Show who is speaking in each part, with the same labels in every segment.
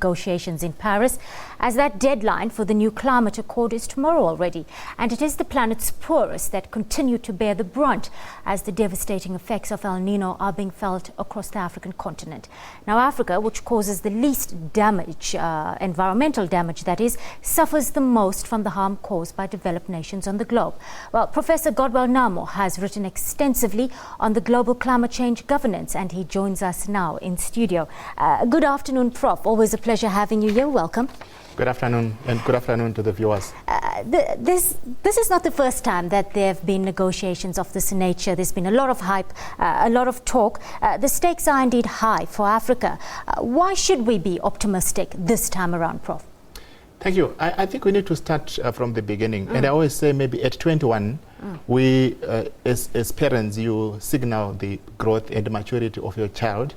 Speaker 1: Negotiations in Paris, as that deadline for the new climate accord is tomorrow already, and it is the planet's poorest that continue to bear the brunt as the devastating effects of El Nino are being felt across the African continent. Now Africa, which causes the least damage, environmental damage that is, suffers the most from the harm caused by developed nations on the globe. Well, Professor Godwell Namo has written extensively on the global climate change governance, and he joins us now in studio. Good afternoon, Prof. Always a pleasure having you here. Welcome.
Speaker 2: Good afternoon, and good afternoon to the viewers.
Speaker 1: This is not the first time that there have been negotiations of this nature. There's been a lot of hype, a lot of talk. The stakes are indeed high for Africa. Why should we be optimistic this time around, Prof?
Speaker 2: Thank you. I think we need to start from the beginning. And I always say maybe at 21, we, as parents, you signal the growth and maturity of your child.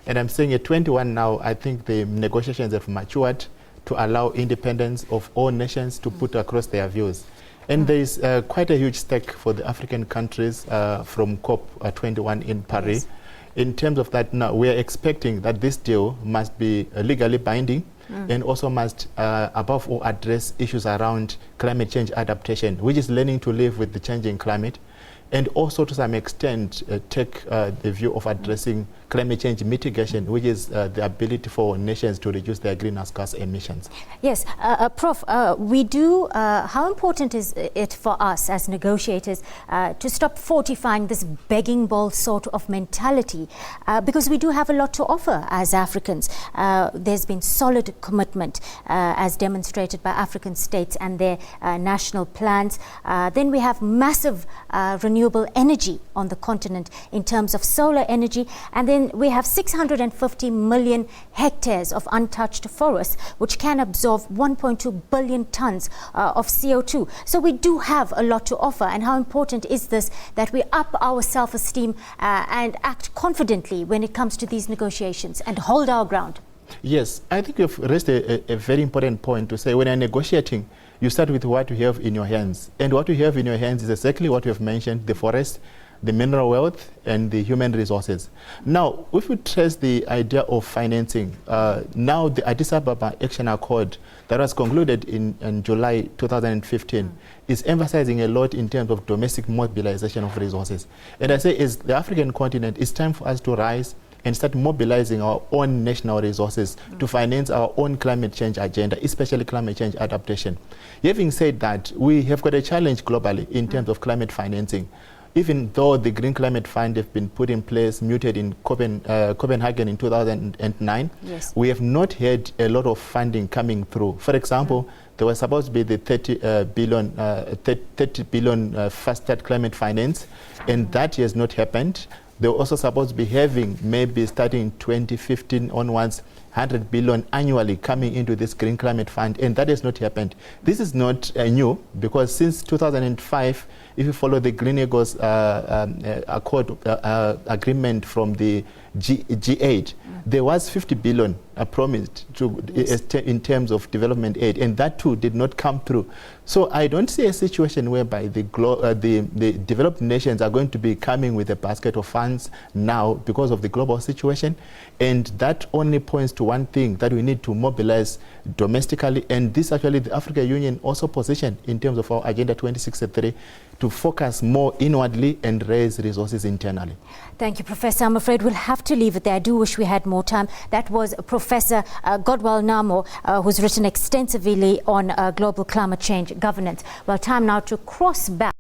Speaker 2: And I'm saying at 21 now, I think the negotiations have matured to allow independence of all nations to put across their views. And there is quite a huge stake for the African countries from COP21 in Paris. Yes. In terms of that, now we are expecting that this deal must be legally binding and also must, above all, address issues around climate change adaptation, which is learning to live with the changing climate, and also to some extent take the view of addressing climate change mitigation, which is the ability for nations to reduce their greenhouse gas emissions.
Speaker 1: Yes, Prof, we do, how important is it for us as negotiators to stop fortifying this begging bowl sort of mentality? Because we do have a lot to offer as Africans. There's been solid commitment as demonstrated by African states and their national plans. Then we have massive renewable energy on the continent in terms of solar energy, and then we have 650 million hectares of untouched forests which can absorb 1.2 billion tons of CO2. So we do have a lot to offer, and how important is this that we up our self-esteem and act confidently when it comes to these negotiations and hold our ground?
Speaker 2: Yes, I think you've raised a very important point to say when you're negotiating, you start with what you have in your hands. And what you have in your hands is exactly what you have mentioned, the forest, the mineral wealth, and the human resources. Now, if we trace the idea of financing, now the Addis Ababa Action Accord that was concluded in July 2015 is emphasizing a lot in terms of domestic mobilization of resources. And I say, as the African continent, it's time for us to rise and start mobilizing our own national resources to finance our own climate change agenda, especially climate change adaptation. Having said that, we have got a challenge globally in terms of climate financing. Even though the Green Climate Fund have been put in place, muted in Copenhagen in 2009, yes, we have not had a lot of funding coming through. For example, there was supposed to be the 30 billion fast start climate finance, and that has not happened. They were also supposed to be having, maybe starting 2015 onwards, 100 billion annually coming into this Green Climate Fund, and that has not happened. This is not new, because since 2005, if you follow the Green Eagles Accord agreement from the G8, there was 50 billion promised to, in terms of development aid, and that too did not come through. So I don't see a situation whereby the developed nations are going to be coming with a basket of funds now because of the global situation, and that only points to one thing, that we need to mobilize domestically, and this actually the African Union also positioned in terms of our Agenda 2063 to focus more inwardly and raise resources internally.
Speaker 1: Thank you, Professor. I'm afraid we'll have to leave it there. I do wish we had more time. That was Professor Godwell Namo, who's written extensively on global climate change governance. Well, time now to cross back